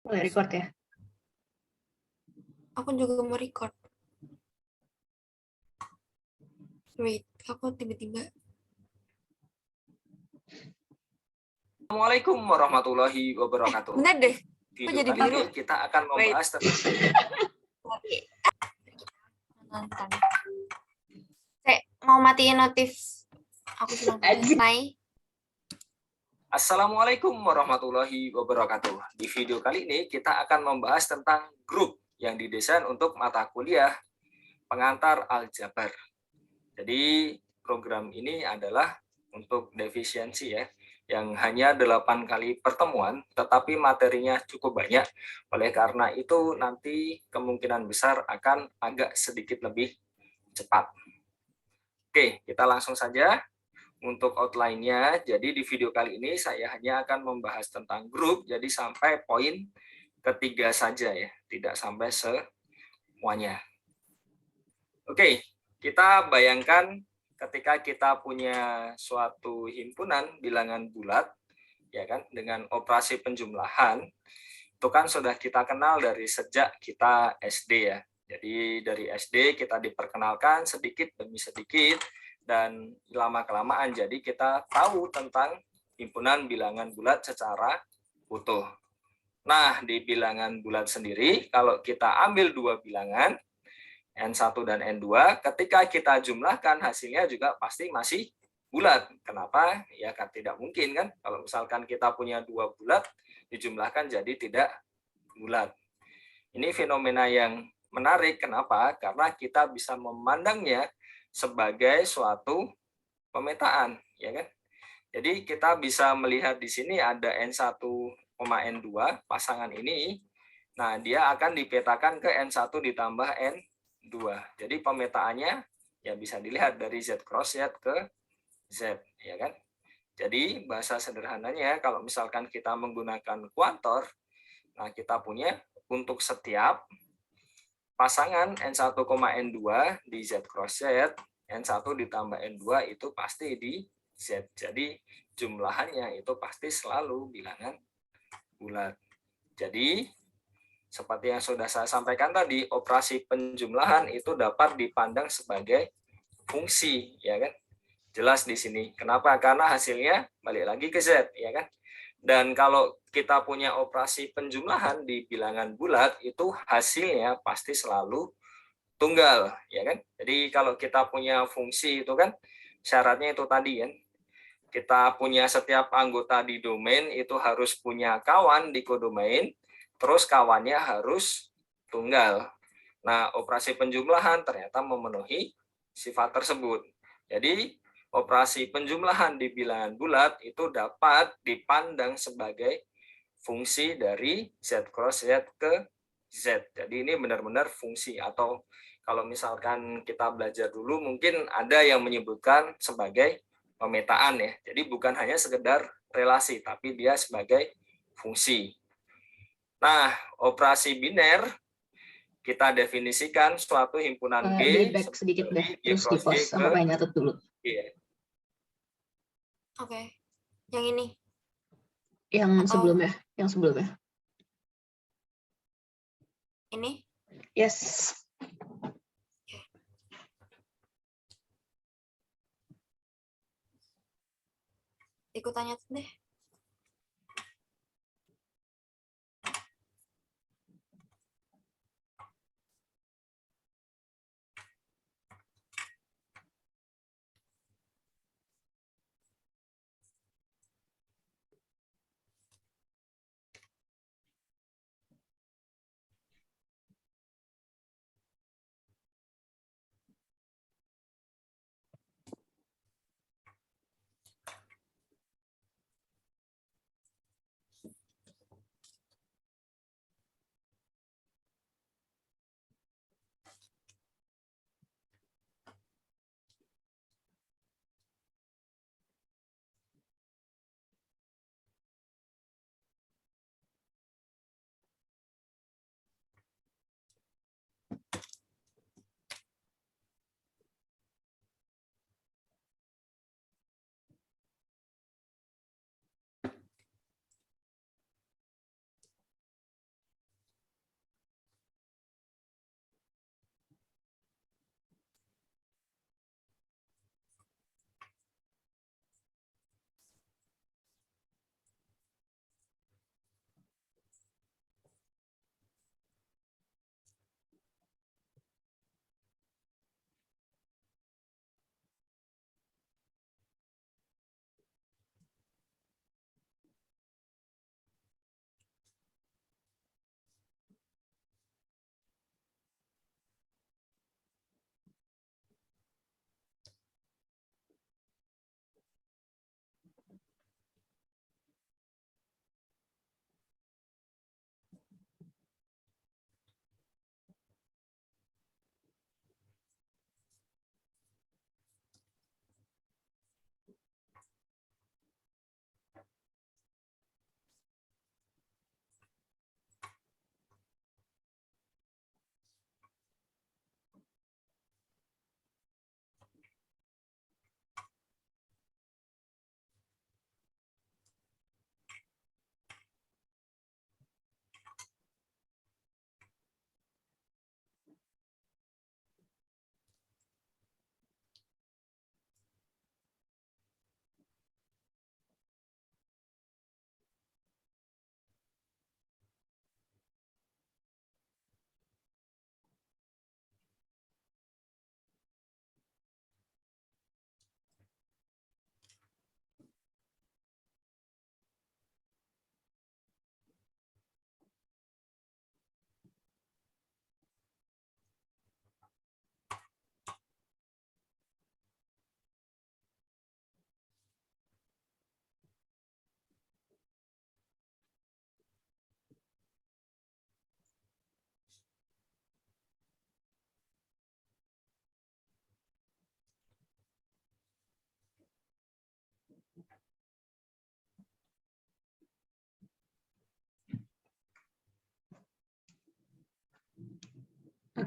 Mulai record ya? Aku juga mau record. Wait, aku tiba-tiba. Assalamualaikum warahmatullahi wabarakatuh. Bener deh. Kok Video jadi kali biru? ini kita akan membahas tentang Nonton. Mau matiin notif. Aku sedang mulai. Assalamualaikum warahmatullahi wabarakatuh. Di video kali ini kita akan membahas tentang grup yang didesain untuk mata kuliah pengantar aljabar. Jadi program ini adalah untuk defisiensi ya, yang hanya 8 kali pertemuan, tetapi materinya cukup banyak. Oleh karena itu nanti kemungkinan besar akan agak sedikit lebih cepat. Oke, kita langsung saja untuk outline-nya. Jadi di video kali ini saya hanya akan membahas tentang grup, jadi sampai poin ketiga saja ya, tidak sampai semuanya. Oke, kita bayangkan ketika kita punya suatu himpunan bilangan bulat, ya kan, dengan operasi penjumlahan, itu kan sudah kita kenal dari sejak kita SD ya. Jadi dari SD kita diperkenalkan sedikit demi sedikit, dan lama-kelamaan jadi kita tahu tentang himpunan bilangan bulat secara utuh. Nah, di bilangan bulat sendiri, kalau kita ambil dua bilangan, N1 dan N2, ketika kita jumlahkan hasilnya juga pasti masih bulat. Kenapa? Ya kan tidak mungkin kan, kalau misalkan kita punya dua bulat, dijumlahkan jadi tidak bulat. Ini fenomena yang menarik. Kenapa? Karena kita bisa memandangnya sebagai suatu pemetaan, ya kan? Jadi kita bisa melihat di sini ada N1, N2 pasangan ini. Nah, dia akan dipetakan ke N1 ditambah N2. Jadi pemetaannya ya bisa dilihat dari Z cross Z ke Z, ya kan? Jadi bahasa sederhananya kalau misalkan kita menggunakan kuantor, nah kita punya untuk setiap pasangan N1, N2 di Z cross Z, N1 ditambah N2 itu pasti di Z. Jadi jumlahannya itu pasti selalu bilangan bulat. Jadi seperti yang sudah saya sampaikan tadi, operasi penjumlahan itu dapat dipandang sebagai fungsi, ya kan? Jelas di sini. Kenapa? Karena hasilnya balik lagi ke Z, ya kan? Dan kalau kita punya operasi penjumlahan di bilangan bulat, itu hasilnya pasti selalu tunggal, ya kan? Jadi kalau kita punya fungsi itu kan syaratnya itu tadi kan. Kita punya setiap anggota di domain itu harus punya kawan di kodomain, terus kawannya harus tunggal. Nah, operasi penjumlahan ternyata memenuhi sifat tersebut. Jadi operasi penjumlahan di bilangan bulat itu dapat dipandang sebagai fungsi dari Z cross Z ke Z. Jadi ini benar-benar fungsi, atau kalau misalkan kita belajar dulu mungkin ada yang menyebutkan sebagai pemetaan ya. Jadi bukan hanya sekedar relasi, tapi dia sebagai fungsi. Nah, operasi biner kita definisikan suatu himpunan G Back sedikit deh, terus di cross G pause. Aku pengen nyatet dulu. G. Oke. Yang ini. Yang sebelumnya, Ini? Yes. Ikut tanya deh.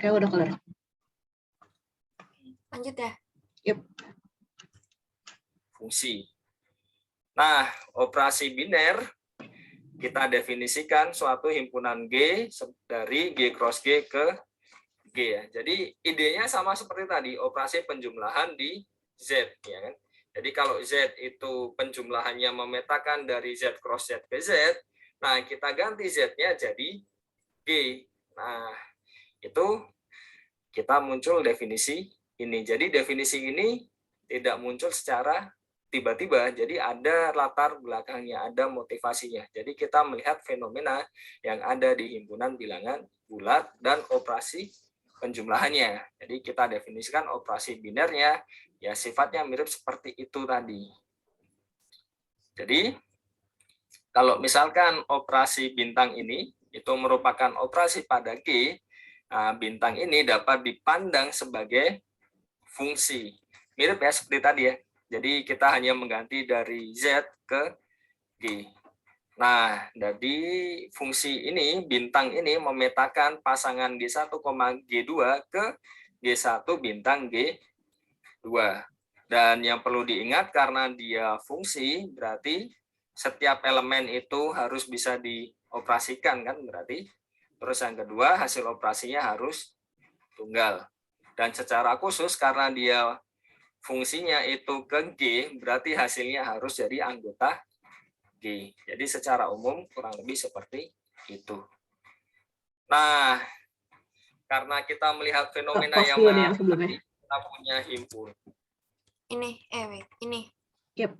Oke, udah kelar. Lanjut ya. Fungsi. Nah, operasi biner kita definisikan suatu himpunan G dari G cross G ke G ya. Jadi idenya sama seperti tadi, operasi penjumlahan di Z ya kan. Jadi kalau Z itu penjumlahannya memetakan dari Z cross Z ke Z, nah kita ganti Z-nya jadi G. Nah, itu kita muncul definisi ini. Jadi definisi ini tidak muncul secara tiba-tiba, jadi ada latar belakangnya, ada motivasinya. Jadi kita melihat fenomena yang ada di himpunan bilangan bulat dan operasi penjumlahannya. Jadi kita definisikan operasi binernya, ya sifatnya mirip seperti itu tadi. Jadi kalau misalkan operasi bintang ini itu merupakan operasi pada G, nah, bintang ini dapat dipandang sebagai fungsi. Mirip ya seperti tadi ya. Jadi kita hanya mengganti dari Z ke G. Nah, dari fungsi ini, bintang ini memetakan pasangan G1, G2 ke G1 bintang G2. Dan yang perlu diingat karena dia fungsi, berarti setiap elemen itu harus bisa dioperasikan kan berarti. Terus yang kedua, hasil operasinya harus tunggal. Dan secara khusus karena dia fungsinya itu ke G, berarti hasilnya harus jadi anggota G. Jadi secara umum kurang lebih seperti itu. Nah, karena kita melihat fenomena Pause yang dulu nih yang sebelumnya. kita punya himpun. Ini, wait, ini. Yep.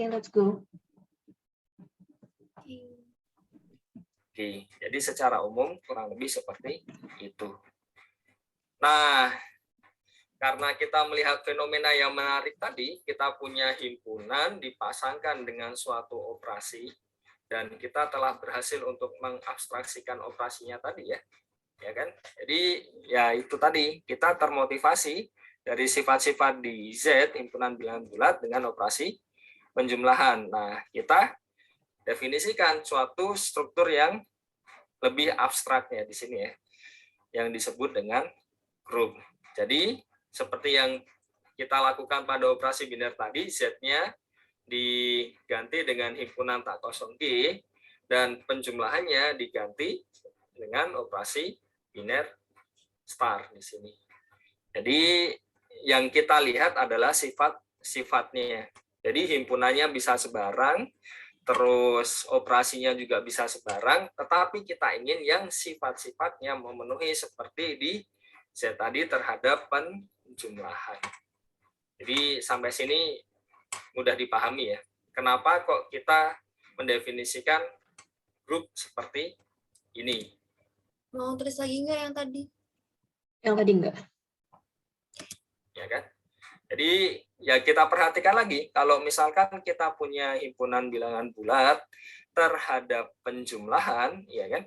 Okay, let's go. Oke, jadi secara umum kurang lebih seperti itu. Nah, karena kita melihat fenomena yang menarik tadi, kita punya himpunan dipasangkan dengan suatu operasi, dan kita telah berhasil untuk mengabstraksikan operasinya tadi ya kan? Jadi ya itu tadi, kita termotivasi dari sifat-sifat di Z, himpunan bilangan bulat dengan operasi penjumlahan. Nah, kita definisikan suatu struktur yang lebih abstraknya di sini yang disebut dengan grup. Jadi seperti yang kita lakukan pada operasi biner tadi, Z-nya diganti dengan himpunan tak kosong G dan penjumlahannya diganti dengan operasi biner star di sini. Jadi yang kita lihat adalah sifat-sifatnya. Jadi himpunannya bisa sebarang, terus operasinya juga bisa sebarang, tetapi kita ingin yang sifat-sifatnya memenuhi seperti di Z tadi terhadap penjumlahan. Jadi sampai sini mudah dipahami ya. Kenapa kok kita mendefinisikan grup seperti ini? Mau tulis lagi nggak yang tadi? Yang tadi enggak. Ya kan? Jadi ya kita perhatikan lagi, kalau misalkan kita punya himpunan bilangan bulat terhadap penjumlahan, ya kan,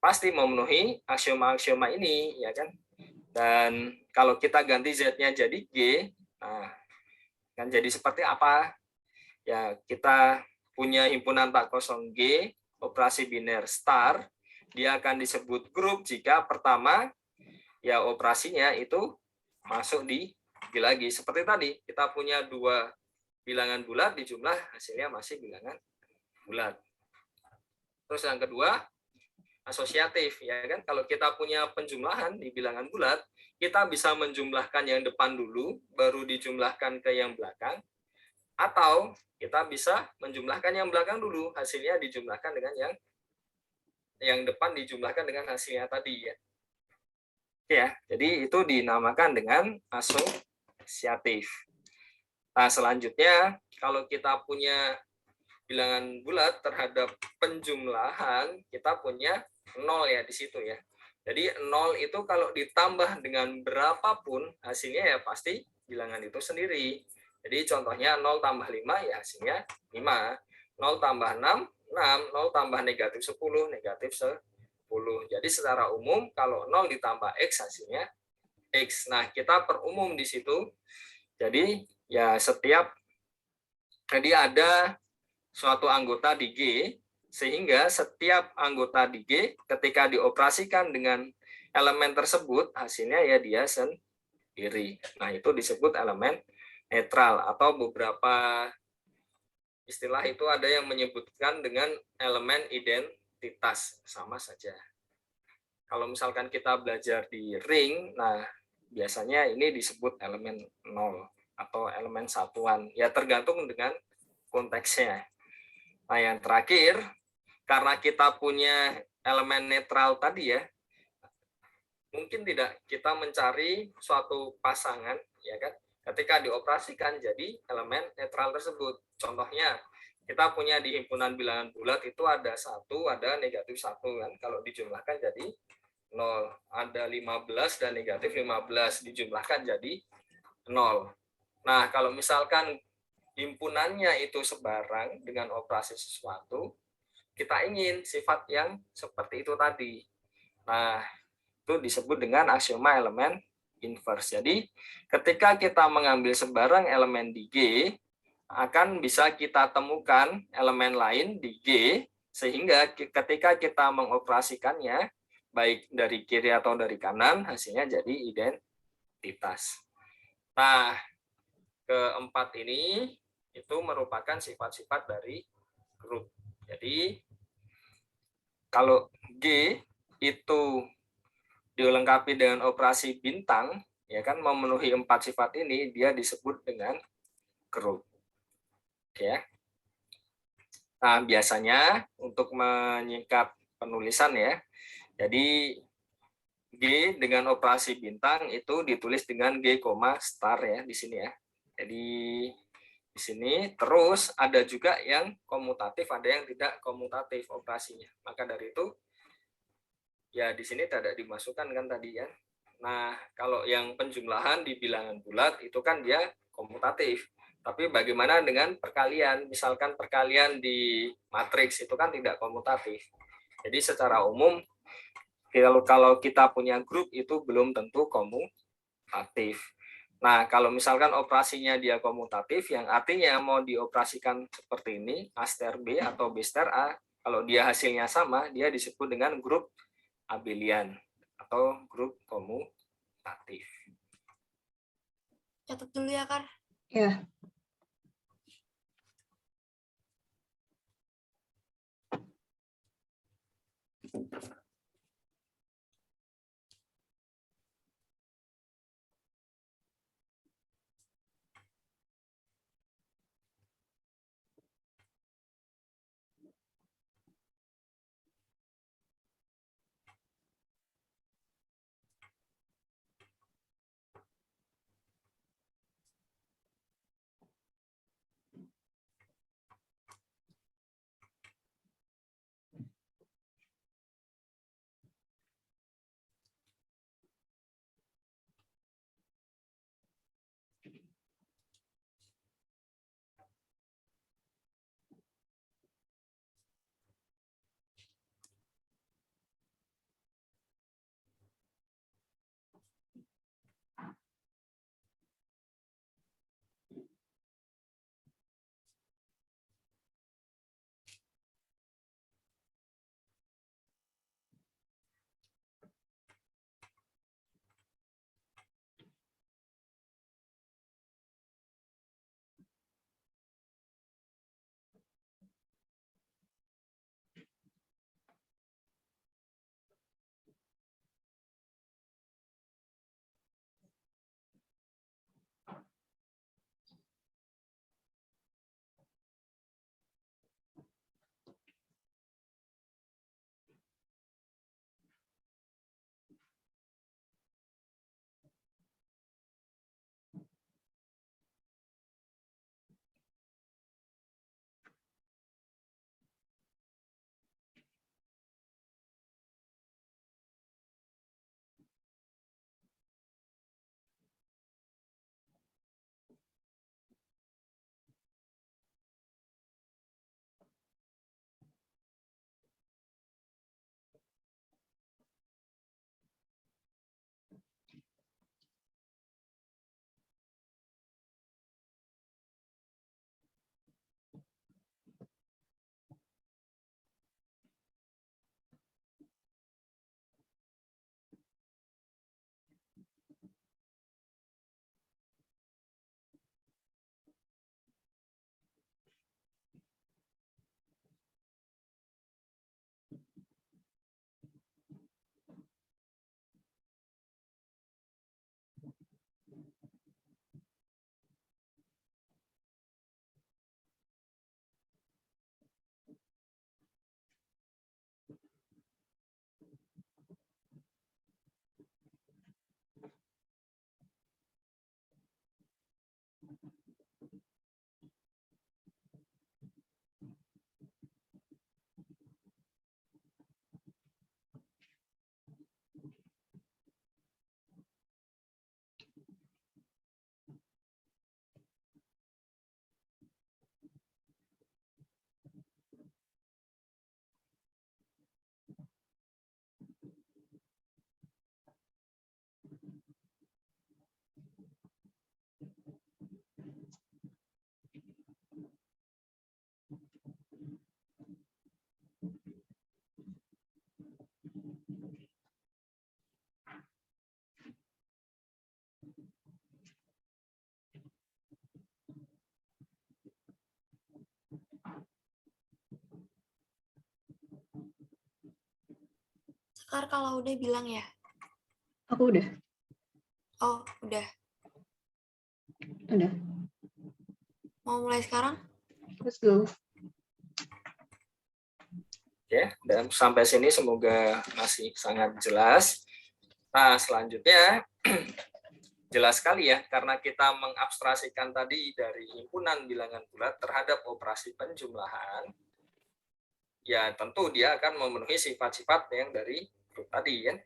pasti memenuhi aksioma-aksioma ini, ya kan. Dan kalau kita ganti Z-nya jadi G, nah, kan jadi seperti apa? Ya kita punya himpunan tak kosong G, operasi biner star, dia akan disebut grup jika pertama ya operasinya itu masuk di G lagi. Seperti tadi, kita punya dua bilangan bulat dijumlah, hasilnya masih bilangan bulat. Terus yang kedua, asosiatif, ya kan? Kalau kita punya penjumlahan di bilangan bulat, kita bisa menjumlahkan yang depan dulu, baru dijumlahkan ke yang belakang, atau kita bisa menjumlahkan yang belakang dulu, hasilnya dijumlahkan dengan yang depan dijumlahkan dengan hasilnya tadi ya. Oke ya, jadi itu dinamakan dengan asosiatif. Nah, selanjutnya kalau kita punya bilangan bulat terhadap penjumlahan, kita punya 0 ya di situ ya. Jadi 0 itu kalau ditambah dengan berapapun hasilnya ya pasti bilangan itu sendiri. Jadi contohnya 0 tambah 5 ya hasilnya 5. 0 tambah 6, 6. 0 tambah negatif 10, negatif 10. Jadi secara umum kalau 0 ditambah X hasilnya X. Nah, kita perumum di situ. Jadi ya jadi ada suatu anggota di G, sehingga setiap anggota di G ketika dioperasikan dengan elemen tersebut, hasilnya ya dia sendiri. Nah, itu disebut elemen netral, atau beberapa istilah itu ada yang menyebutkan dengan elemen identitas, sama saja. Kalau misalkan kita belajar di ring, nah biasanya ini disebut elemen 0 atau elemen satuan. Ya tergantung dengan konteksnya. Nah, yang terakhir, karena kita punya elemen netral tadi ya, mungkin tidak kita mencari suatu pasangan, ya kan, ketika dioperasikan jadi elemen netral tersebut. Contohnya, kita punya di himpunan bilangan bulat itu ada 1, ada negatif 1 kan, kalau dijumlahkan jadi 0. Ada 15 dan negatif 15 dijumlahkan jadi 0. Nah, kalau misalkan himpunannya itu sebarang dengan operasi sesuatu, kita ingin sifat yang seperti itu tadi. Nah, itu disebut dengan aksioma elemen inverse. Jadi, ketika kita mengambil sebarang elemen di G, akan bisa kita temukan elemen lain di G, sehingga ketika kita mengoperasikannya, baik dari kiri atau dari kanan, hasilnya jadi identitas. Nah, keempat ini itu merupakan sifat-sifat dari grup. Jadi kalau G itu dilengkapi dengan operasi bintang, ya kan, memenuhi 4 sifat ini, dia disebut dengan grup. Ya. Nah, biasanya untuk menyingkat penulisan ya, jadi G dengan operasi bintang itu ditulis dengan G, star ya di sini ya. Jadi Di sini terus ada juga yang komutatif, ada yang tidak komutatif operasinya. Maka dari itu ya di sini tidak dimasukkan kan tadi ya. Nah, kalau yang penjumlahan di bilangan bulat itu kan dia komutatif. Tapi bagaimana dengan perkalian? Misalkan perkalian di matriks itu kan tidak komutatif. Jadi secara umum kalau kita punya grup itu belum tentu komutatif. Nah, kalau misalkan operasinya dia komutatif, yang artinya mau dioperasikan seperti ini, A star B atau B star A, kalau dia hasilnya sama, dia disebut dengan grup abelian atau grup komutatif. Catat dulu ya, Kar. Ya. Sekar kalau udah bilang ya. Aku udah. Oh, udah. Udah. Mau mulai sekarang? Let's go. Oke, dan sampai sini semoga masih sangat jelas. Nah, selanjutnya Jelas sekali ya, karena kita mengabstraksikan tadi dari himpunan bilangan bulat terhadap operasi penjumlahan, ya tentu dia akan memenuhi sifat-sifat yang dari grup tadi kan,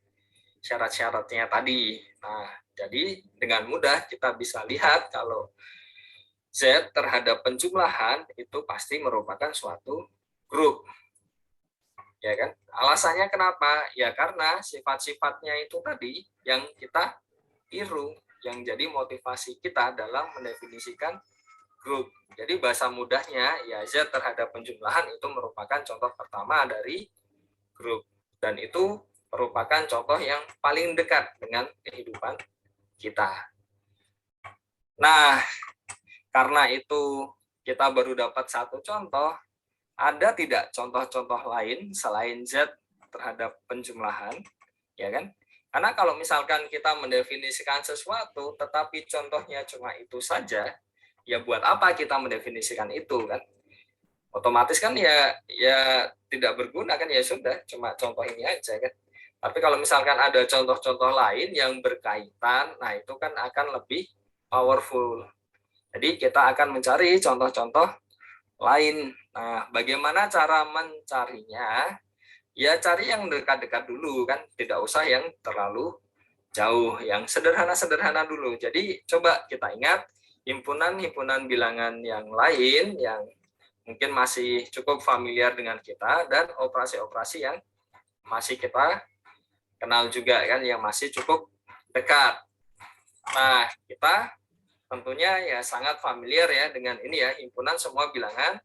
syarat-syaratnya tadi. Nah, jadi dengan mudah kita bisa lihat kalau Z terhadap penjumlahan itu pasti merupakan suatu grup. Ya kan? Alasannya kenapa? Ya karena sifat-sifatnya itu tadi yang kita tiru, yang jadi motivasi kita dalam mendefinisikan grup. Jadi bahasa mudahnya ya Z terhadap penjumlahan itu merupakan contoh pertama dari grup, dan itu merupakan contoh yang paling dekat dengan kehidupan kita. Nah, karena itu kita baru dapat satu contoh, ada tidak contoh-contoh lain selain Z terhadap penjumlahan, ya kan? Karena kalau misalkan kita mendefinisikan sesuatu, tetapi contohnya cuma itu saja, ya buat apa kita mendefinisikan itu kan? Otomatis kan ya tidak berguna kan, ya sudah, cuma contoh ini aja kan. Tapi kalau misalkan ada contoh-contoh lain yang berkaitan, nah itu kan akan lebih powerful. Jadi kita akan mencari contoh-contoh lain. Nah, bagaimana cara mencarinya? Ya cari yang dekat-dekat dulu kan, tidak usah yang terlalu jauh, yang sederhana-sederhana dulu. Jadi coba kita ingat himpunan-himpunan bilangan yang lain yang mungkin masih cukup familiar dengan kita, dan operasi-operasi yang masih kita kenal juga kan, yang masih cukup dekat. Nah, kita tentunya ya sangat familiar ya dengan ini ya, himpunan semua bilangan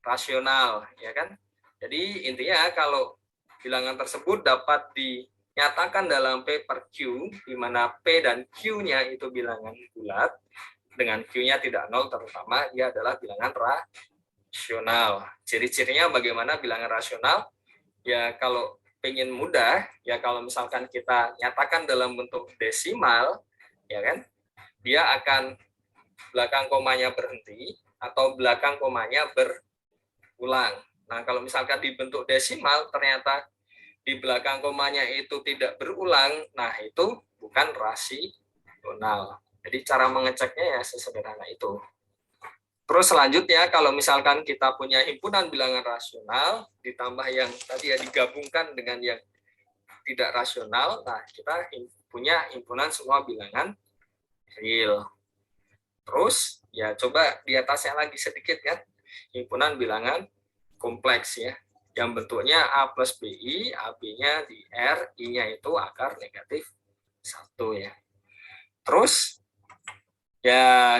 rasional, ya kan? Jadi intinya kalau bilangan tersebut dapat dinyatakan dalam P per Q, di mana P dan Q-nya itu bilangan bulat, dengan Q-nya tidak nol, terutama dia adalah bilangan rasional. Ciri-cirinya bagaimana bilangan rasional? Ya kalau pengen mudah, ya kalau misalkan kita nyatakan dalam bentuk desimal, ya kan, dia akan belakang komanya berhenti atau belakang komanya berulang. Nah, kalau misalkan di bentuk desimal ternyata di belakang komanya itu tidak berulang, nah itu bukan rasional. Jadi cara mengeceknya ya sesederhana itu. Terus selanjutnya kalau misalkan kita punya himpunan bilangan rasional ditambah yang tadi ya digabungkan dengan yang tidak rasional, nah kita punya himpunan semua bilangan real. Terus ya coba di atasnya lagi sedikit kan, himpunan bilangan kompleks ya, yang bentuknya A plus BI, AB-nya di R, I-nya itu akar negatif 1 ya. Terus ya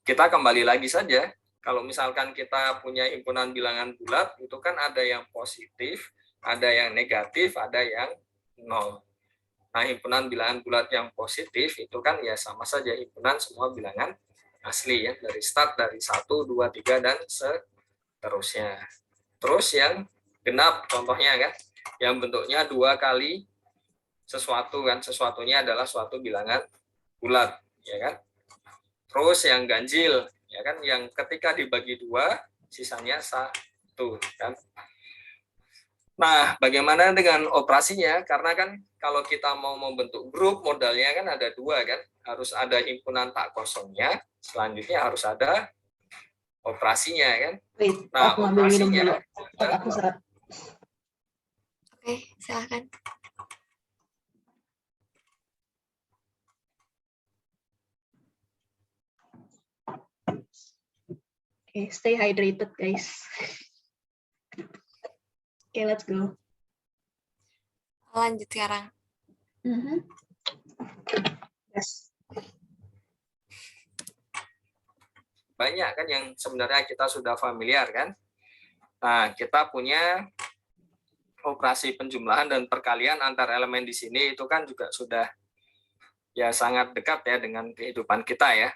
kita kembali lagi saja, kalau misalkan kita punya himpunan bilangan bulat, itu kan ada yang positif, ada yang negatif, ada yang nol. Nah, himpunan bilangan bulat yang positif itu kan ya sama saja himpunan semua bilangan asli ya, dari start dari 1, 2, 3, dan seterusnya. Terus yang genap contohnya kan, yang bentuknya 2 kali sesuatu kan, sesuatunya adalah suatu bilangan bulat, ya kan? Terus yang ganjil, ya kan, yang ketika dibagi 2 sisanya 1 kan. Nah, bagaimana dengan operasinya? Karena kan kalau kita mau membentuk grup, modalnya kan ada 2 kan, harus ada himpunan tak kosongnya, selanjutnya harus ada operasinya kan. Wait, Nah, aku ambil minum operasinya dulu. Aku seret. Oke, silakan. Okay, stay hydrated, guys. Okay, let's go. Lanjut sekarang. Yes. Banyak kan yang sebenarnya kita sudah familiar kan. Nah, kita punya operasi penjumlahan dan perkalian antar elemen di sini itu kan juga sudah ya sangat dekat ya dengan kehidupan kita ya.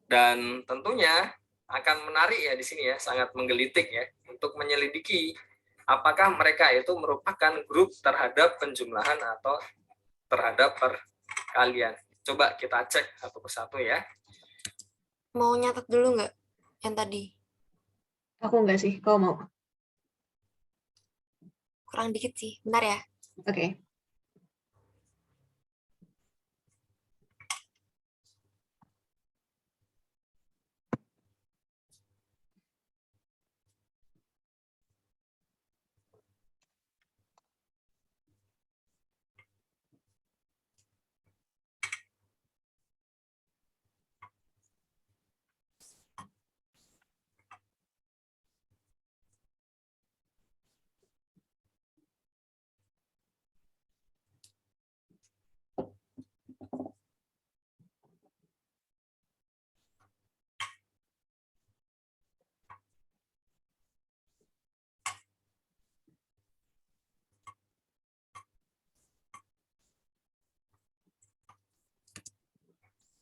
Dan tentunya akan menarik ya di sini ya, sangat menggelitik ya untuk menyelidiki apakah mereka itu merupakan grup terhadap penjumlahan atau terhadap perkalian. Coba kita cek satu persatu ya. Mau nyatet dulu nggak yang tadi? Aku enggak sih, kau mau? Kurang dikit sih. Bentar ya. Oke.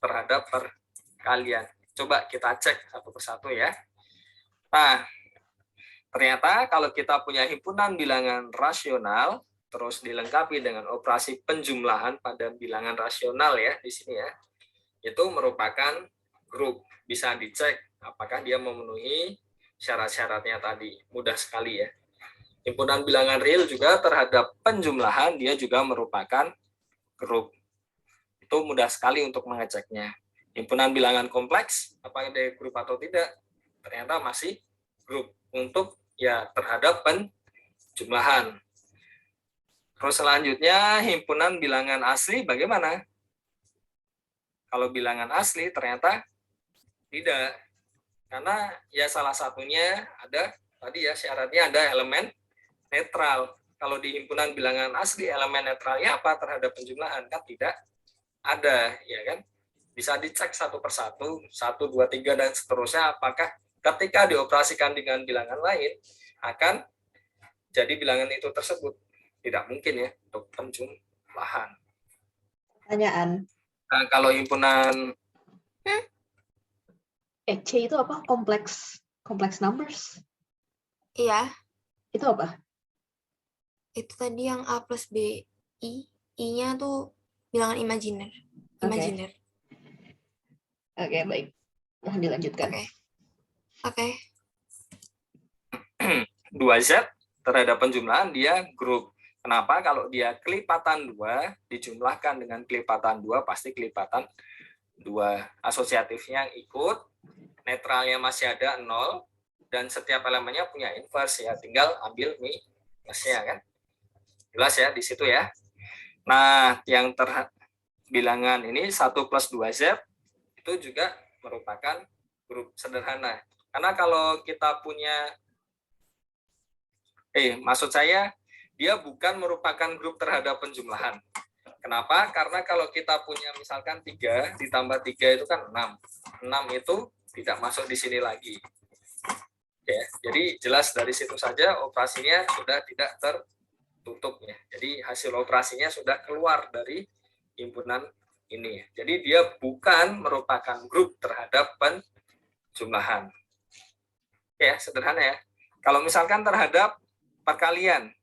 terhadap perkalian. Coba kita cek satu persatu ya. Nah, ternyata kalau kita punya himpunan bilangan rasional, terus dilengkapi dengan operasi penjumlahan pada bilangan rasional ya di sini ya, itu merupakan grup. Bisa dicek apakah dia memenuhi syarat-syaratnya tadi. Mudah sekali ya. Himpunan bilangan real juga terhadap penjumlahan, dia juga merupakan grup. Itu mudah sekali untuk mengeceknya. Himpunan bilangan kompleks, apakah dia grup atau tidak, ternyata masih grup untuk ya terhadap penjumlahan. Terus selanjutnya himpunan bilangan asli bagaimana? Kalau bilangan asli ternyata tidak. Karena ya salah satunya ada tadi ya syaratnya ada elemen netral. Kalau di himpunan bilangan asli elemen netralnya apa terhadap penjumlahan? Kan tidak ada, ya kan? Bisa dicek satu persatu, 1, 2, 3, dan seterusnya, apakah ketika dioperasikan dengan bilangan lain, akan jadi bilangan itu tersebut. Tidak mungkin ya, untuk penjumlahan. Pertanyaan. Nah, kalau himpunan... C itu apa? Complex numbers? Iya, Itu apa? itu tadi yang A plus B, I-nya tuh bilangan imajiner. Imajiner. Oke, baik. Mohon dilanjutkan. Oke. 2Z terhadap penjumlahan dia grup. Kenapa? Kalau dia kelipatan 2, dijumlahkan dengan kelipatan 2, pasti kelipatan 2. Asosiatifnya ikut, netralnya masih ada 0, dan setiap elemennya punya inverse ya, tinggal ambil minusnya kan. Jelas ya di situ ya. Nah, yang bilangan ini 1 plus 2Z itu juga merupakan grup sederhana. Karena kalau kita punya maksud saya dia bukan merupakan grup terhadap penjumlahan. Kenapa? Karena kalau kita punya misalkan 3 ditambah 3 itu kan 6. 6 itu tidak masuk di sini lagi. Ya, jadi jelas dari situ saja operasinya sudah tidak tertutup ya. Jadi hasil operasinya sudah keluar dari himpunan ini. Jadi dia bukan merupakan grup terhadap penjumlahan. Ya, sederhana ya. Kalau misalkan terhadap perkalian,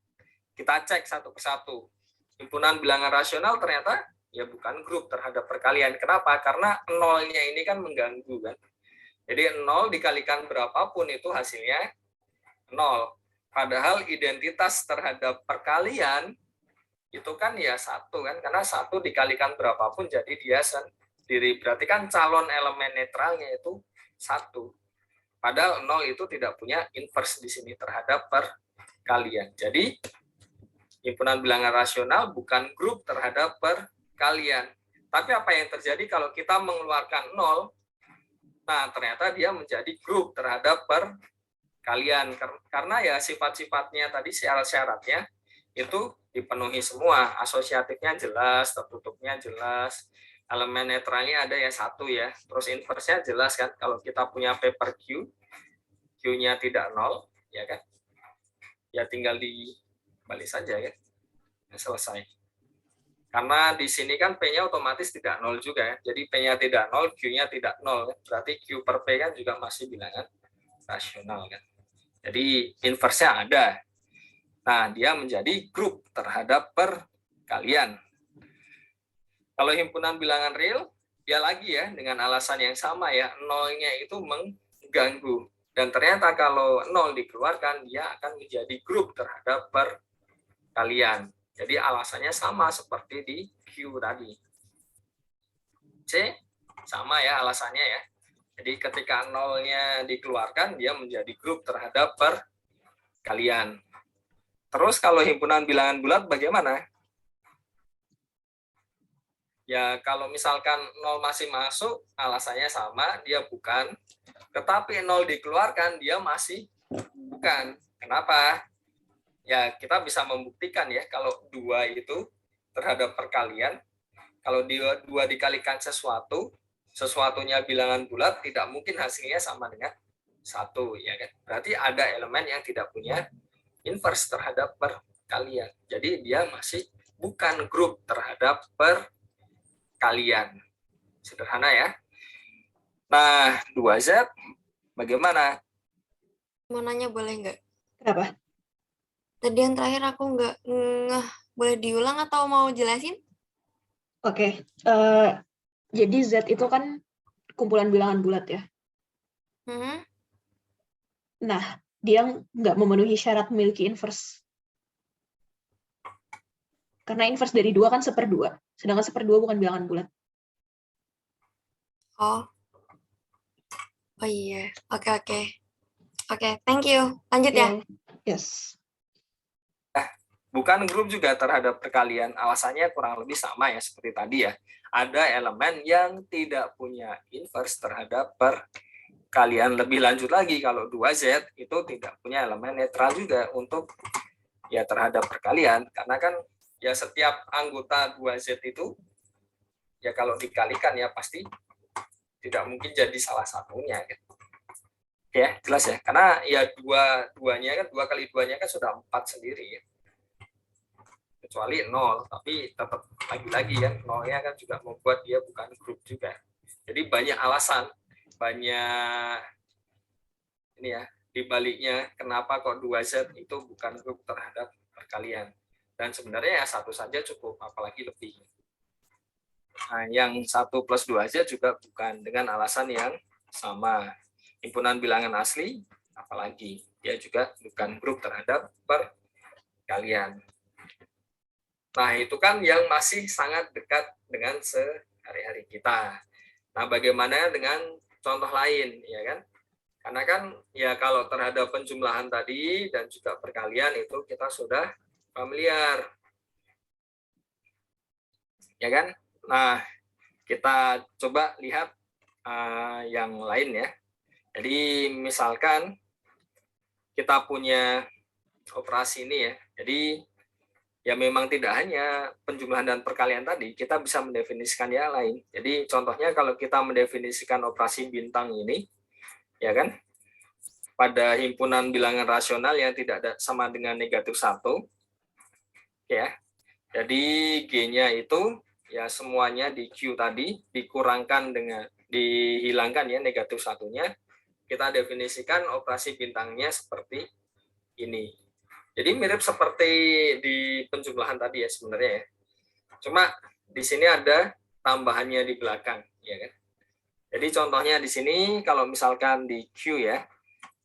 kita cek satu persatu. Himpunan bilangan rasional ternyata ya bukan grup terhadap perkalian. Kenapa? Karena nolnya ini kan mengganggu kan. Jadi 0 dikalikan berapapun itu hasilnya 0. Padahal identitas terhadap perkalian itu kan ya 1 kan, karena 1 dikalikan berapapun jadi dia sendiri. Berarti kan calon elemen netralnya itu 1. Padahal 0 itu tidak punya inverse di sini terhadap perkalian. Jadi himpunan bilangan rasional bukan grup terhadap perkalian. Tapi apa yang terjadi kalau kita mengeluarkan 0? Nah, ternyata dia menjadi grup terhadap perkalian. Karena ya sifat-sifatnya tadi, syarat-syaratnya itu dipenuhi semua. Asosiatifnya jelas, tertutupnya jelas, elemen netralnya ada ya 1 ya. Terus inverse-nya jelas kan, kalau kita punya P per Q, Q-nya tidak 0, ya kan? Ya tinggal dibalik saja ya. Selesai. Karena di sini kan P-nya otomatis tidak 0 juga ya. Jadi P-nya tidak 0, Q-nya tidak 0. Berarti Q per P kan juga masih bilangan rasional kan. Jadi inverse-nya ada. Nah, dia menjadi grup terhadap perkalian. Kalau himpunan bilangan real, ya lagi ya dengan alasan yang sama ya, 0-nya itu mengganggu. Dan ternyata kalau 0 dikeluarkan, dia akan menjadi grup terhadap perkalian. Jadi alasannya sama seperti di Q tadi. C, sama ya alasannya ya. Jadi ketika 0-nya dikeluarkan, dia menjadi grup terhadap perkalian. Terus kalau himpunan bilangan bulat bagaimana? Ya kalau misalkan 0 masih masuk, alasannya sama, dia bukan. Tetapi 0 dikeluarkan, dia masih bukan. Kenapa? Ya kita bisa membuktikan ya, kalau 2 itu terhadap perkalian, kalau 2 dikalikan sesuatunya bilangan bulat, tidak mungkin hasilnya sama dengan 1. Ya kan? Berarti ada elemen yang tidak punya inverse terhadap perkalian. Jadi dia masih bukan grup terhadap perkalian. Sederhana ya. Nah, 2Z bagaimana? Mau nanya boleh nggak? Kenapa? Tadi yang terakhir aku nggak ngeh. Boleh diulang atau mau jelasin? Oke. Jadi Z itu kan kumpulan bilangan bulat ya. Hmm? Nah, dia nggak memenuhi syarat memiliki inverse. Karena inverse dari 2 kan 1/2. Sedangkan 1/2 bukan bilangan bulat. Oh. Oh iya. Oke. Oke, thank you. Lanjut ya. Ya, yes. Bukan grup juga terhadap perkalian, alasannya kurang lebih sama ya seperti tadi ya. Ada elemen yang tidak punya inverse terhadap perkalian. Lebih lanjut lagi, kalau 2Z itu tidak punya elemen netral juga untuk ya terhadap perkalian. Karena kan ya setiap anggota 2Z itu ya kalau dikalikan ya pasti tidak mungkin jadi salah satunya gitu. Ya jelas ya, karena ya duanya kan 2 kali 2-nya kan sudah 4 sendiri ya. Kecuali 0, tapi tetap lagi-lagi ya, 0-nya kan juga membuat dia bukan grup juga. Jadi banyak alasan, banyak ini ya, dibaliknya kenapa kok 2Z itu bukan grup terhadap perkalian. Dan sebenarnya ya satu saja cukup, apalagi lebih. Nah, yang 1 plus 2Z juga bukan dengan alasan yang sama. Himpunan bilangan asli, apalagi dia juga bukan grup terhadap perkalian. Nah, itu kan yang masih sangat dekat dengan sehari-hari kita. Nah, bagaimana dengan contoh lain, ya kan? Karena kan ya kalau terhadap penjumlahan tadi dan juga perkalian itu kita sudah familiar. Ya kan? Nah, kita coba lihat yang lain ya. Jadi misalkan kita punya operasi ini ya. Jadi ya memang tidak hanya penjumlahan dan perkalian tadi, kita bisa mendefinisikan yang lain. Jadi contohnya kalau kita mendefinisikan operasi bintang ini, ya kan, pada himpunan bilangan rasional yang tidak sama dengan -1, ya. Jadi G-nya itu ya semuanya di Q tadi dikurangkan dengan dihilangkan ya -1-nya. Kita definisikan operasi bintangnya seperti ini. Jadi mirip seperti di penjumlahan tadi ya sebenarnya ya. Cuma di sini ada tambahannya di belakang, ya kan? Jadi contohnya di sini kalau misalkan di Q ya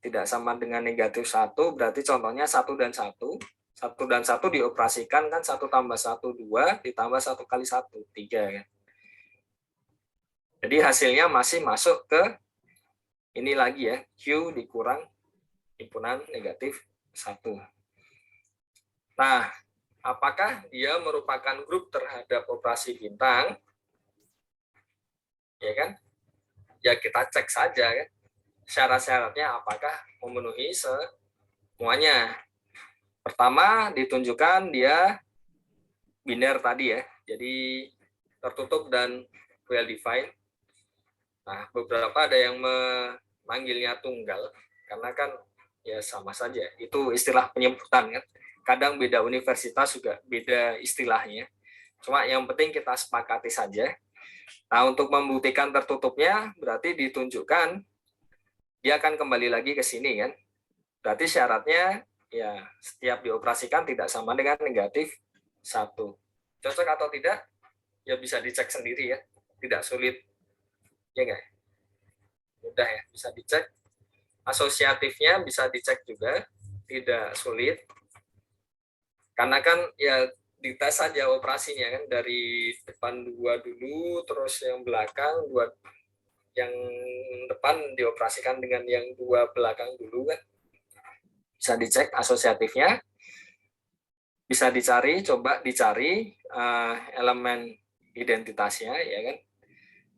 tidak sama dengan -1, berarti contohnya 1 dan 1. 1 dan 1 dioperasikan kan 1 tambah 1 2 ditambah 1 kali 1 3 kan. Jadi hasilnya masih masuk ke ini lagi ya, Q dikurang himpunan -1. Nah, apakah dia merupakan grup terhadap operasi bintang? Ya kan? Ya kita cek saja kan. Syarat-syaratnya apakah memenuhi semuanya. Pertama, ditunjukkan dia biner tadi ya. Jadi tertutup dan well defined. Nah, beberapa ada yang memanggilnya tunggal karena kan ya sama saja. Itu istilah penyebutan kan. Kadang beda universitas juga beda istilahnya. Cuma yang penting kita sepakati saja. Nah, untuk membuktikan tertutupnya berarti ditunjukkan dia akan kembali lagi ke sini kan. Berarti syaratnya ya setiap dioperasikan tidak sama dengan -1. Cocok atau tidak? Ya bisa dicek sendiri ya. Tidak sulit. Ya enggak? Mudah ya, bisa dicek. Asosiatifnya bisa dicek juga, tidak sulit. Karena kan ya dites saja operasinya kan dari depan 2 dulu, terus yang belakang 2, yang depan dioperasikan dengan yang 2 belakang dulu kan. Bisa dicek asosiatifnya. Bisa dicari, coba dicari elemen identitasnya ya kan.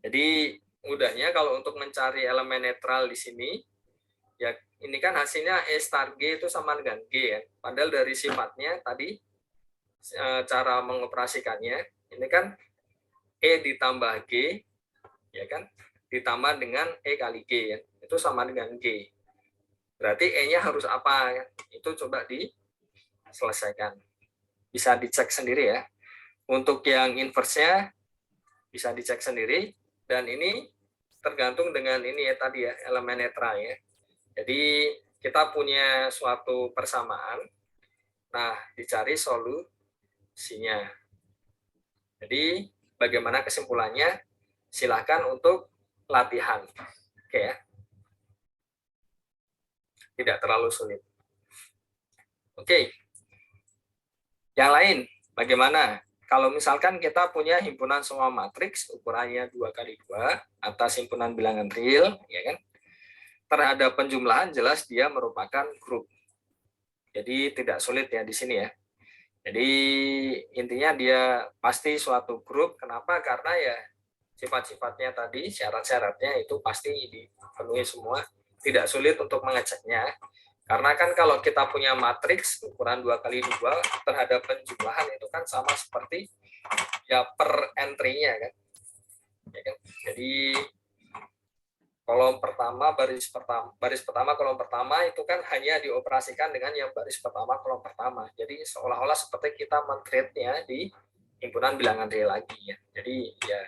Jadi mudahnya kalau untuk mencari elemen netral di sini ya ini kan hasilnya E star G itu sama dengan G ya. Padahal dari sifatnya tadi cara mengoperasikannya ini kan E ditambah G ya kan ditambah dengan E kali G ya. Itu sama dengan G. Berarti E-nya harus apa ya? Itu coba diselesaikan. Bisa dicek sendiri ya. Untuk yang inverse-nya bisa dicek sendiri. Dan ini tergantung dengan ini ya tadi ya, elemen netral ya. Jadi kita punya suatu persamaan, nah dicari solusinya. Jadi bagaimana kesimpulannya? Silahkan untuk latihan. Oke ya. Tidak terlalu sulit. Oke. Yang lain, bagaimana? Kalau misalkan kita punya himpunan semua matriks ukurannya 2x2 atas himpunan bilangan real, ya kan? Terhadap penjumlahan jelas dia merupakan grup. Jadi tidak sulit ya di sini ya. Jadi intinya dia pasti suatu grup. Kenapa? Karena ya sifat-sifatnya tadi, syarat-syaratnya itu pasti dipenuhi semua. Tidak sulit untuk mengeceknya. Karena kan kalau kita punya matriks ukuran 2x2 terhadap penjumlahan itu kan sama seperti ya per entry-nya kan. Ya kan? Jadi kolom pertama, baris pertama, kolom pertama itu kan hanya dioperasikan dengan yang baris pertama, kolom pertama. Jadi seolah-olah seperti kita men-treat-nya di himpunan bilangan real lagi ya. Jadi ya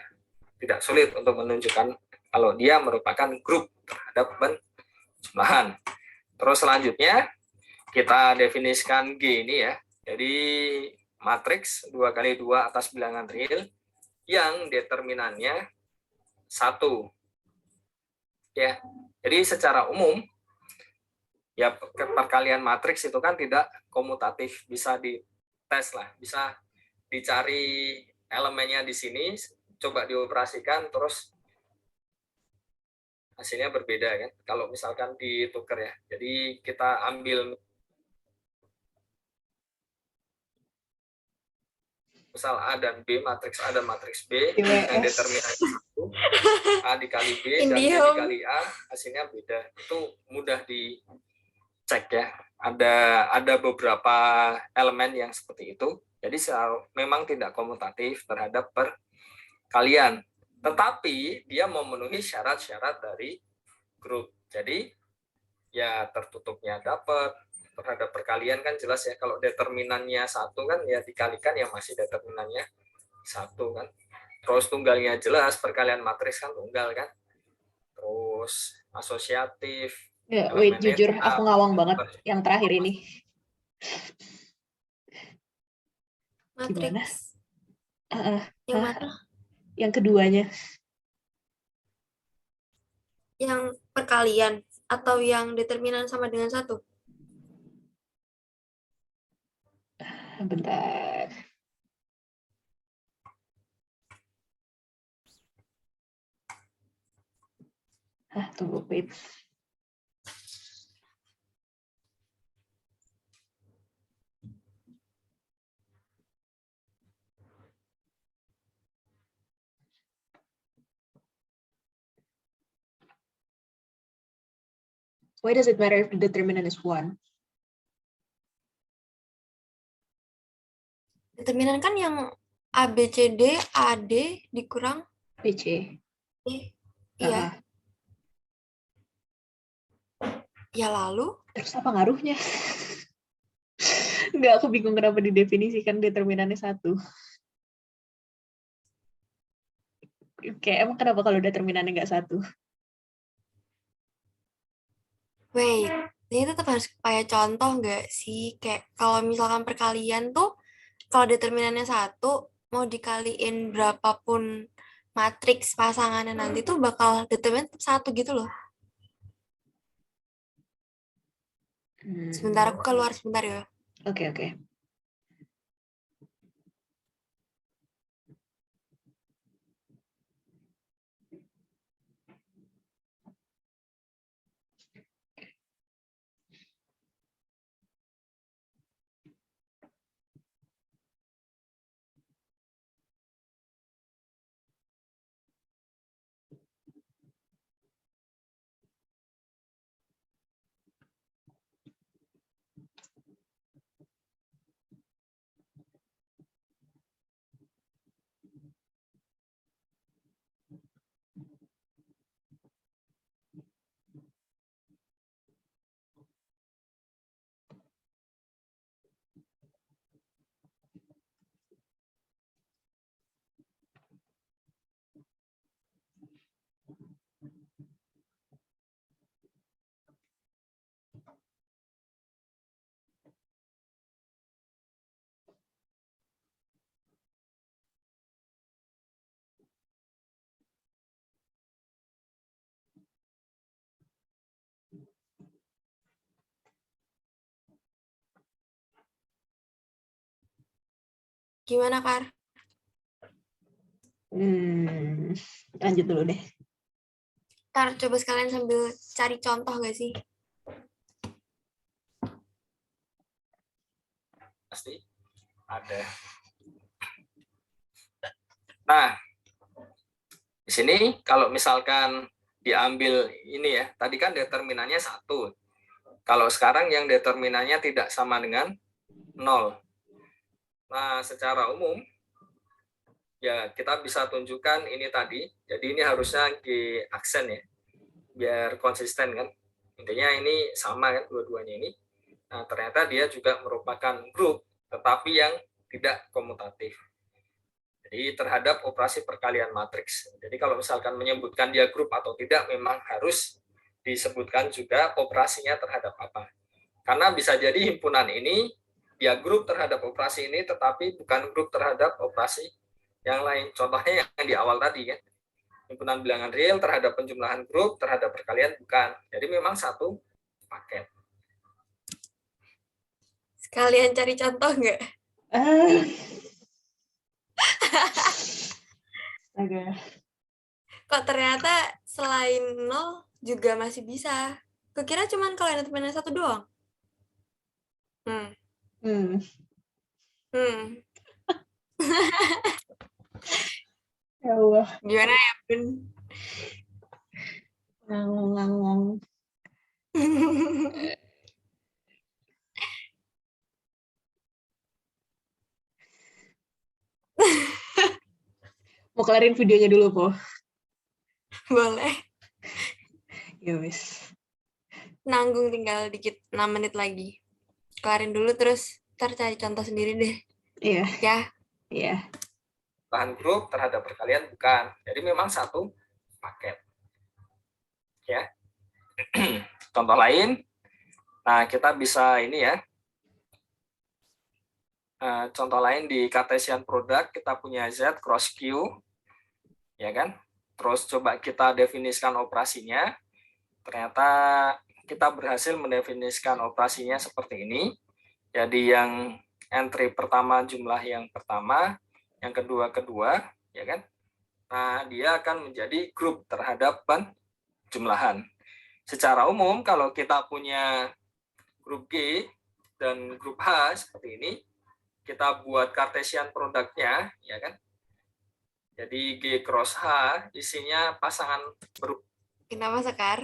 tidak sulit untuk menunjukkan kalau dia merupakan grup terhadap penjumlahan. Terus selanjutnya kita definisikan G ini ya. Jadi matriks 2x2 atas bilangan real yang determinannya 1. Ya. Jadi secara umum ya perkalian matriks itu kan tidak komutatif, bisa dites lah, bisa dicari elemennya di sini, coba dioperasikan terus hasilnya berbeda kan. Kalau misalkan ditukar ya. Jadi kita ambil misal A dan B, matriks A dan matriks B, yang determinannya 1, A dikali B dan B dikali A, hasilnya beda. Itu mudah dicek ya. Ada beberapa elemen yang seperti itu. Jadi memang tidak komutatif terhadap perkalian. Tetapi dia memenuhi syarat-syarat dari grup. Jadi ya tertutupnya dapat, terhadap perkalian kan jelas ya, kalau determinannya 1 kan ya dikalikan ya masih determinannya 1 kan. Terus tunggalnya jelas, perkalian matriks kan tunggal kan. Terus asosiatif. Ya, wait, jujur aku ngawang banget yang terakhir ini. Gimana? Yang mana? Yang keduanya. Yang perkalian atau yang determinan sama dengan 1? Bentar. Tunggu, wait. Why does it matter if the determinant is 1? Determinan kan yang ABCD, AD dikurang BC. B. Iya. Ya lalu? Terus apa ngaruhnya? Enggak, aku bingung kenapa didefinisikan determinannya 1. Oke, emang kenapa kalau determinannya nggak 1? Wait, ini tetap harus kayak contoh nggak sih? Kayak kalau misalkan perkalian tuh, kalau determinannya 1, mau dikaliin berapapun matriks pasangannya nanti tuh bakal determinan tetap 1 gitu loh. Sebentar, aku keluar sebentar ya. Oke. Gimana, Kar? Lanjut dulu deh. Ntar coba sekalian sambil cari contoh nggak sih? Pasti ada. Nah, di sini kalau misalkan diambil ini ya, tadi kan determinannya 1. Kalau sekarang yang determinannya tidak sama dengan 0. Nah, secara umum, ya kita bisa tunjukkan ini tadi. Jadi ini harusnya G aksen ya, biar konsisten kan. Intinya ini sama kan dua-duanya ini. Nah, ternyata dia juga merupakan grup, tetapi yang tidak komutatif. Jadi terhadap operasi perkalian matriks. Jadi kalau misalkan menyebutkan dia grup atau tidak, memang harus disebutkan juga operasinya terhadap apa. Karena bisa jadi himpunan ini dia grup terhadap operasi ini, tetapi bukan grup terhadap operasi yang lain. Contohnya yang di awal tadi kan, himpunan bilangan real terhadap penjumlahan grup terhadap perkalian bukan. Jadi memang satu paket. Sekalian cari contoh nggak? Astaga. Kok ternyata selain 0 juga masih bisa. Kukira cuman kalau yang determinan 1 doang. Ya Allah. Gimana ya, Bun? Ngomong-ngomong. Mau kelarin videonya dulu, Po? Boleh. Ya wis. Nanggung tinggal dikit 6 menit lagi. Kelarin dulu terus ntar cari contoh sendiri deh. Iya. Ya. Iya. Bahan grup terhadap perkalian bukan. Jadi memang satu paket. Ya. Contoh lain. Nah, kita bisa ini ya. Contoh lain di Cartesian product kita punya Z cross Q. Ya kan? Terus coba kita definisikan operasinya. Ternyata kita berhasil mendefinisikan operasinya seperti ini. Jadi yang entry pertama jumlah yang pertama, yang kedua, ya kan? Nah, dia akan menjadi grup terhadap penjumlahan. Secara umum kalau kita punya grup G dan grup H seperti ini, kita buat Cartesian produknya, ya kan? Jadi G cross H isinya pasangan berupa. Kenapa, Sekar?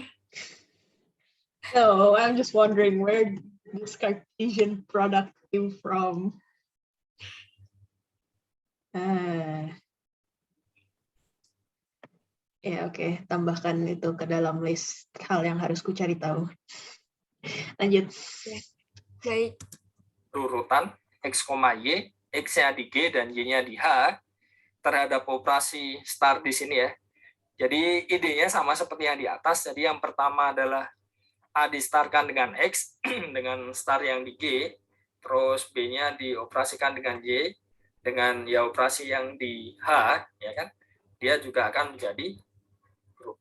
So, I'm just wondering where this Cartesian product came from. Ya, oke. Tambahkan itu ke dalam list hal yang harus ku cari tahu. Lanjut. Baik. Urutan X, Y, X-nya di G dan Y-nya di H terhadap operasi start di sini ya. Jadi idenya sama seperti yang di atas. Jadi yang pertama adalah A di-startkan dengan X dengan start yang di G, terus B-nya dioperasikan dengan Y dengan ya operasi yang di H, ya kan? Dia juga akan menjadi grup.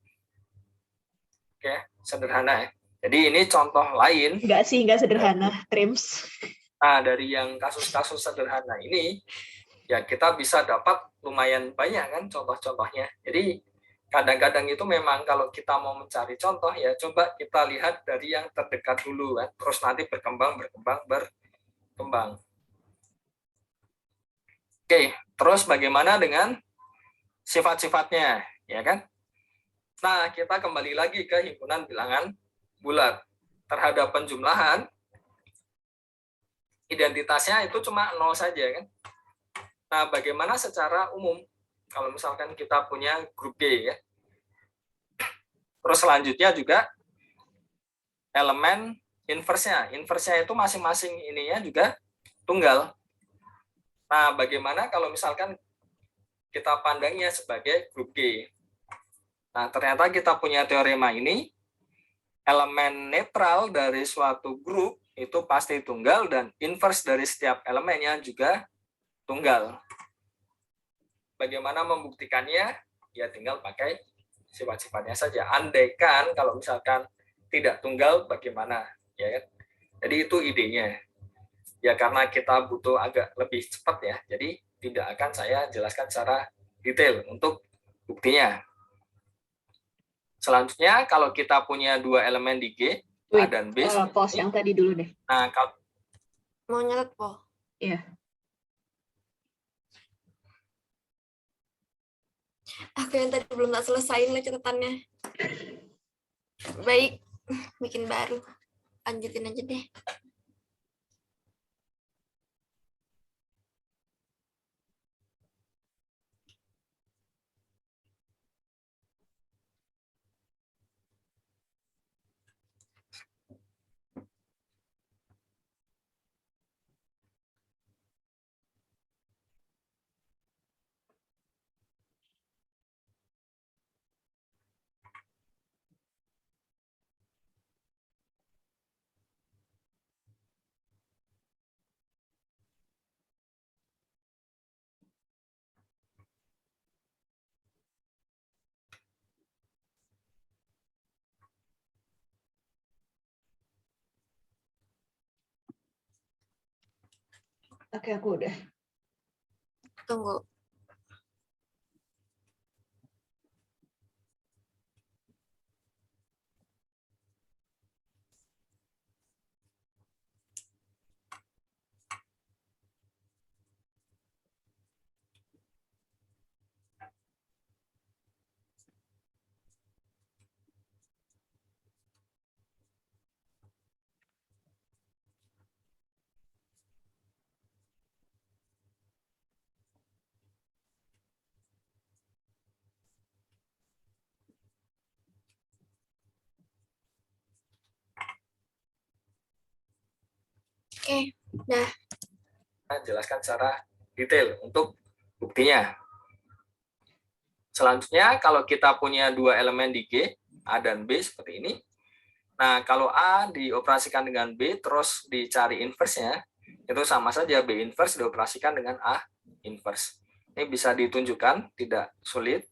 Oke, sederhana ya. Jadi ini contoh lain. Enggak sih, enggak sederhana, Trims. Nah, dari yang kasus-kasus sederhana ini, ya kita bisa dapat lumayan banyak kan contoh-contohnya. Jadi kadang-kadang itu memang kalau kita mau mencari contoh ya coba kita lihat dari yang terdekat dulu kan, terus nanti berkembang. Oke, terus bagaimana dengan sifat-sifatnya, ya kan? Nah, kita kembali lagi ke himpunan bilangan bulat. Terhadap penjumlahan, identitasnya itu cuma 0 saja kan. Nah, bagaimana secara umum? Kalau misalkan kita punya grup G ya. Terus selanjutnya juga elemen inverse-nya. Inverse-nya itu masing-masing ininya juga tunggal. Nah, bagaimana kalau misalkan kita pandangnya sebagai grup G? Nah, ternyata kita punya teorema ini, elemen netral dari suatu grup itu pasti tunggal dan inverse dari setiap elemennya juga tunggal. Bagaimana membuktikannya? Ya tinggal pakai sifat-sifatnya saja. Andaikan kalau misalkan tidak tunggal bagaimana, ya kan? Jadi itu idenya. Ya karena kita butuh agak lebih cepat ya. Jadi tidak akan saya jelaskan secara detail untuk buktinya. Selanjutnya, kalau kita punya dua elemen di G, A dan B. Pause yang tadi dulu deh. Nah, kalau Mau nyatet, Po? Iya. Aku yang tadi belum tak selesaiin lah catatannya. Baik, bikin baru. Lanjutin aja deh. Oke, aku udah. Tunggu. Oke, dah. saya jelaskan secara detail untuk buktinya. Selanjutnya, kalau kita punya dua elemen di G, A dan B seperti ini. Nah, kalau A dioperasikan dengan B, terus dicari inverse-nya, itu sama saja B inverse dioperasikan dengan A inverse. Ini bisa ditunjukkan, tidak sulit.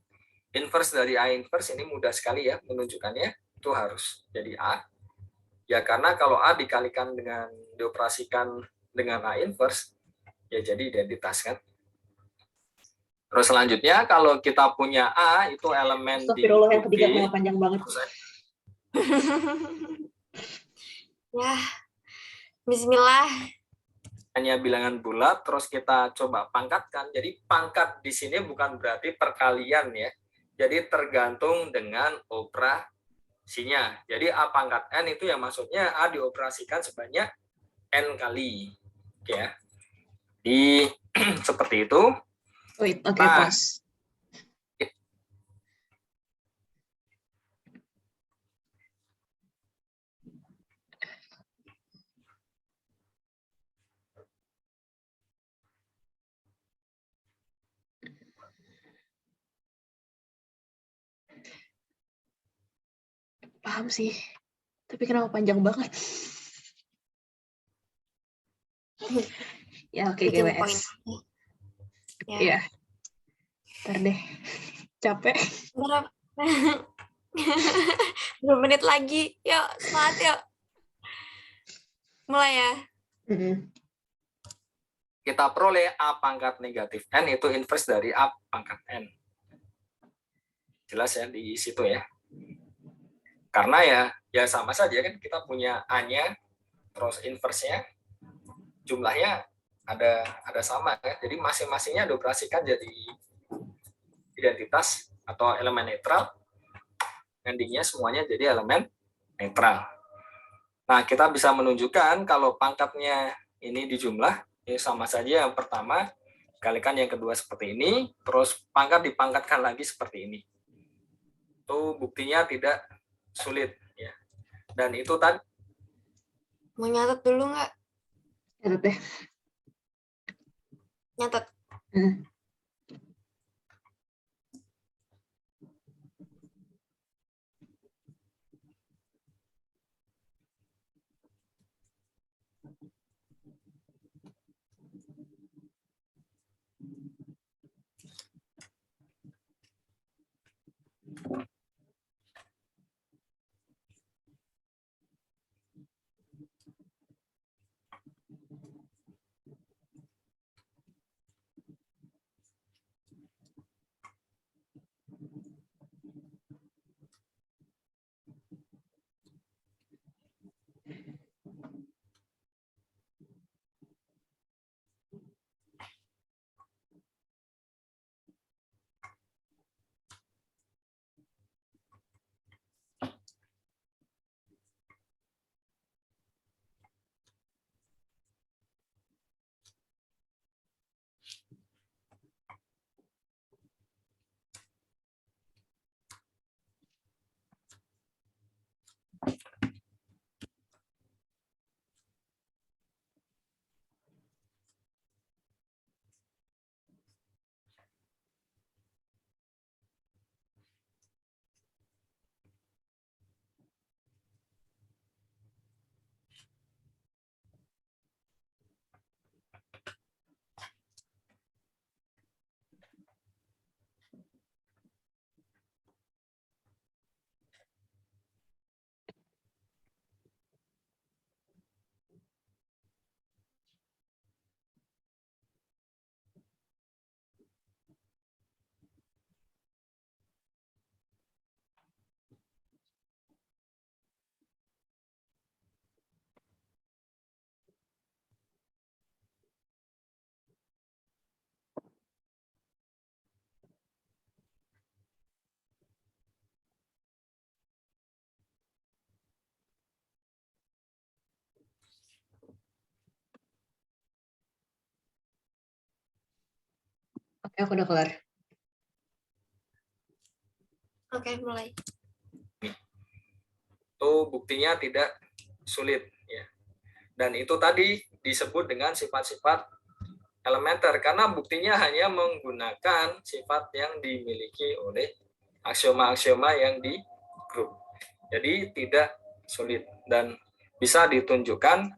Inverse dari A inverse ini mudah sekali ya menunjukkannya, itu harus jadi A. Ya karena kalau A dikalikan dengan dioperasikan dengan A inverse, ya jadi identitas kan. Terus selanjutnya kalau kita punya A itu elemen di Astagfirullah, yang ketiga G, kenapa panjang banget. Ya, Bismillah. hanya bilangan bulat, terus kita coba pangkatkan. Jadi pangkat di sini bukan berarti perkalian ya. Jadi tergantung dengan operasinya. Jadi A pangkat N itu yang maksudnya A dioperasikan sebanyak N kali. Oke ya. Di seperti itu. Wait, oke, Nah, pause. Paham sih, tapi kenapa panjang banget? Ya, oke, Bikin poin. GWS. Ya. Iya. Ntar deh. Capek. Berapa? 2 menit lagi. Yuk, semangat yuk. Mulai ya. Kita peroleh A pangkat negatif N itu inverse dari A pangkat N. Jelas ya di situ ya. Karena ya sama saja kan kita punya A-nya, terus inverse-nya, jumlahnya ada sama ya. Jadi masing-masingnya dioperasikan jadi identitas atau elemen netral. Endingnya semuanya jadi elemen netral. Nah, kita bisa menunjukkan kalau pangkatnya ini dijumlah, ini sama saja yang pertama, kalikan yang kedua seperti ini, terus pangkat dipangkatkan lagi seperti ini. Itu buktinya tidak sulit. Ya. Dan itu tadi. Mau nyatet dulu nggak? Nyatet deh. Nyatet. Oke, aku udah kelar. Oke, mulai. Itu buktinya tidak sulit ya. Dan itu tadi disebut dengan sifat-sifat elementer karena buktinya hanya menggunakan sifat yang dimiliki oleh aksioma-aksioma yang di grup. Jadi tidak sulit dan bisa ditunjukkan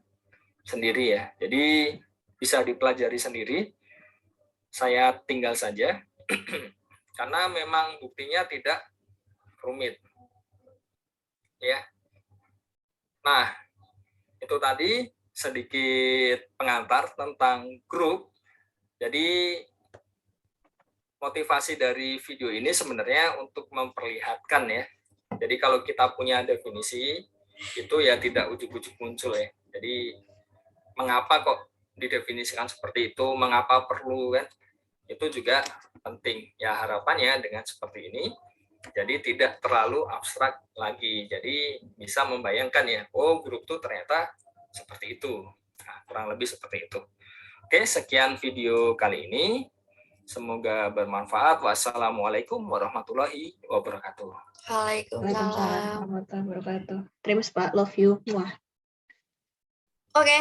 sendiri ya. Jadi bisa dipelajari sendiri. Saya tinggal saja karena memang buktinya tidak rumit. Ya. Nah, itu tadi sedikit pengantar tentang grup. Jadi motivasi dari video ini sebenarnya untuk memperlihatkan ya. Jadi kalau kita punya definisi itu ya tidak ujuk-ujuk muncul ya. Jadi mengapa kok didefinisikan seperti itu, mengapa perlu kan? Itu juga penting. Ya harapannya dengan seperti ini jadi tidak terlalu abstrak lagi. Jadi bisa membayangkan ya, oh grup itu ternyata seperti itu. Nah, kurang lebih seperti itu. Oke, sekian video kali ini. Semoga bermanfaat. Wassalamualaikum warahmatullahi wabarakatuh. Waalaikumsalam Waalaikumsalam. warahmatullahi wabarakatuh. Terima kasih, Pak. Love you. Wah. Oke.